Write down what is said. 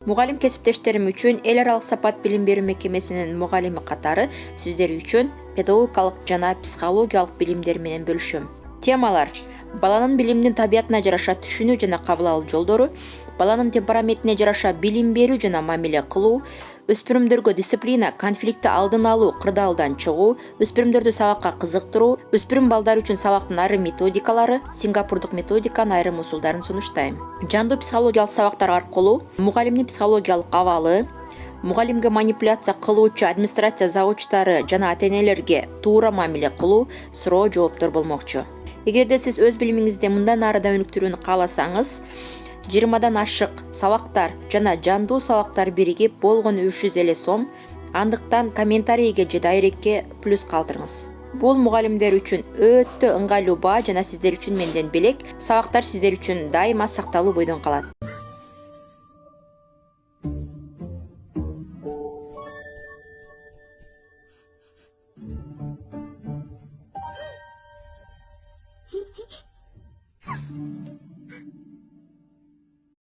Мугалим кесиптештерим үчүн эл аралык сапат билим берүү мекемесинин мугалими катары сиздер үчүн педагогикалык жана психологиялык билимдер менен бөлүшөм. Темалар: баланын билимдин табиятына жараша түшүнүү жана кабыл алуу жолдору, баланын темпераментине жараша билим берүү жана мамиле кылуу, өспүрүмдөргө дисциплина, конфликтти алдын алуу, кырдаалдан чыгуу, өспүрүмдөрдү сабакка кызыктыруу, өспүрүм балдар үчүн сабактын айрым методикалары, сингапурдук методиканын айрым усулдарын сунуштайм. Жандуу психологиялык сабактар аркылуу мугалимдин психологиялык абалы, мугалимге манипуляция кылуучу администрация завучтары жана ата-энелерге туура мамиле кылуу, суроо жооптор болмокчу. Эгерде сиз өз билимиңизди мындан ары да өнүктүрүүнү кааласаңыз, 20дан ашык сабактар жана жандуу сабактар биригип болгону 350 сом, андыктан комментарийге же дайректке плюс калтырыңыз. Бул мугалимдер үчүн өтө ыңгайлуу баа жана сиздер үчүн менден белек. Сабактар сиздер үчүн дайыма сакталуу бойдон калат.